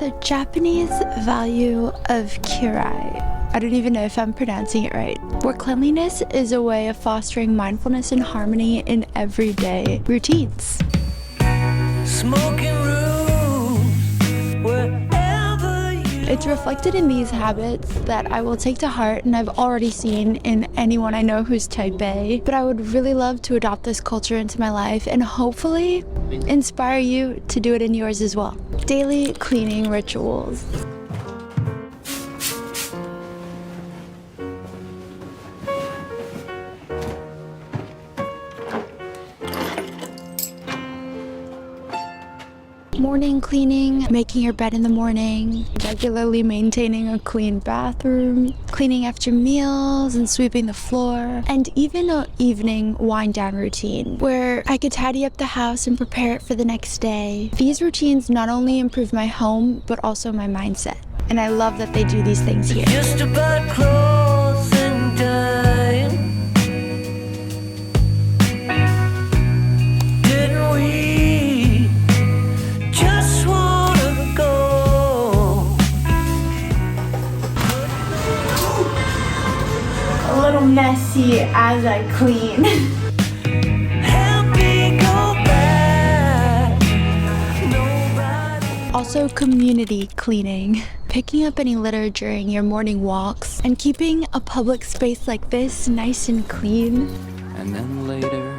The Japanese value of kirai, I don't even know if I'm pronouncing it right, where cleanliness is a way of fostering mindfulness and harmony in everyday routines. Smoking rooms, wherever you It's reflected in these habits that I will take to heart and I've already seen in anyone I know who's type A, but I would really love to adopt this culture into my life and hopefully inspire you to do it in yours as well. Daily cleaning rituals. Morning cleaning, making your bed in the morning, regularly maintaining a clean bathroom, cleaning after meals and sweeping the floor, and even an evening wind down routine where I could tidy up the house and prepare it for the next day. These routines not only improve my home, but also my mindset. And I love that they do these things here. just about close and dying. Didn't we just wanna go? A little messy as I clean. Help me go back. Nobody. Also, community cleaning. Picking up any litter during your morning walks and keeping a public space like this nice and clean. And then later,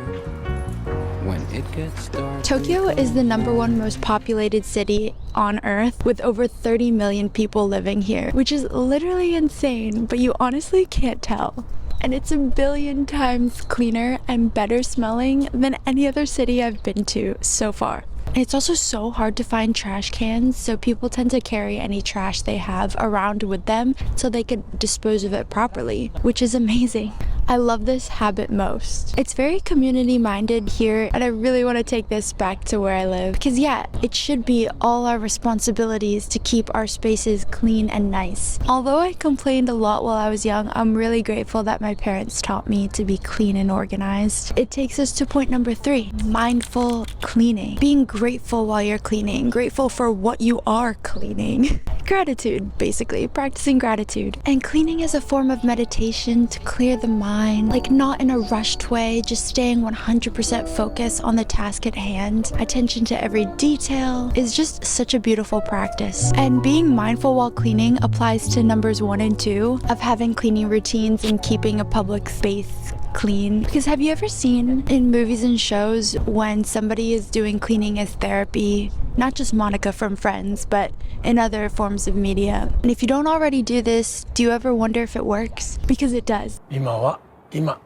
when it gets dark, Tokyo is the #1 most populated city on Earth with over 30 million people living here, which is literally insane, but you honestly can't tell. And it's a billion times cleaner and better smelling than any other city I've been to so far. And it's also so hard to find trash cans, so people tend to carry any trash they have around with them so they could dispose of it properly, which is amazing. I love this habit most. It's very community minded here, and I really want to take this back to where I live. Because yeah, it should be all our responsibilities to keep our spaces clean and nice. Although I complained a lot while I was young, I'm really grateful that my parents taught me to be clean and organized. It takes us to point number 3, mindful cleaning. Being grateful while you're cleaning, grateful for what you are cleaning. Gratitude, basically, practicing gratitude. And cleaning is a form of meditation to clear the mind, like not in a rushed way, just staying 100% focused on the task at hand. Attention to every detail is just such a beautiful practice. And being mindful while cleaning applies to numbers 1 and 2 of having cleaning routines and keeping a public space clean. Because have you ever seen in movies and shows when somebody is doing cleaning as therapy, not just Monica from Friends, but in other forms of media? And if you don't already do this, do you ever wonder if it works? Because it does. 今は今。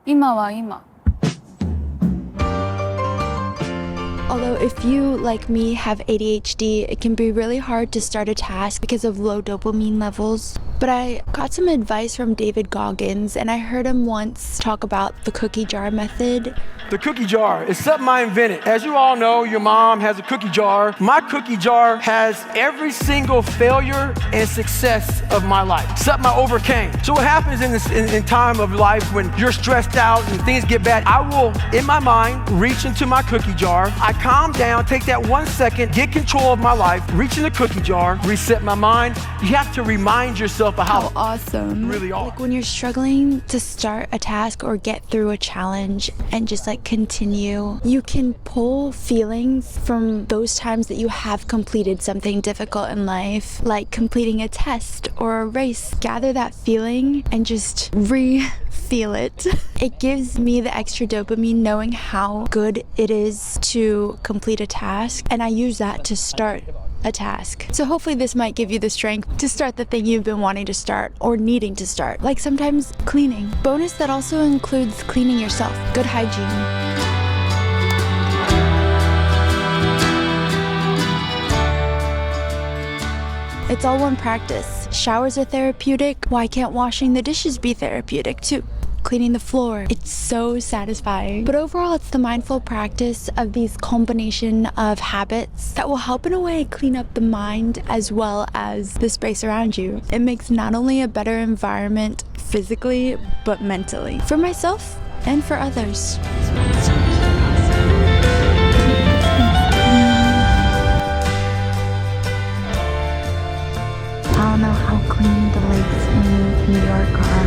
今は今。 Although if you, like me, have ADHD, it can be really hard to start a task because of low dopamine levels. But I got some advice from David Goggins, and I heard him once talk about the cookie jar method. The cookie jar is something I invented. As you all know, your mom has a cookie jar. My cookie jar has every single failure and success of my life, something I overcame. So what happens in time of life when you're stressed out and things get bad, I will, in my mind, reach into my cookie jar. I calm down, take that 1 second, get control of my life, reach in the cookie jar, reset my mind. You have to remind yourself of how awesome you really are. Like when you're struggling to start a task or get through a challenge and just like continue, you can pull feelings from those times that you have completed something difficult in life, like completing a test or a race. Gather that feeling and just feel it. It gives me the extra dopamine knowing how good it is to complete a task, and I use that to start a task. So hopefully this might give you the strength to start the thing you've been wanting to start or needing to start, like sometimes cleaning. Bonus that also includes cleaning yourself. Good hygiene. It's all one practice. Showers are therapeutic. Why can't washing the dishes be therapeutic too? Cleaning the floor. It's so satisfying. But overall, it's the mindful practice of these combination of habits that will help in a way clean up the mind as well as the space around you. It makes not only a better environment physically, but mentally. For myself and for others. how clean the lakes in New York are.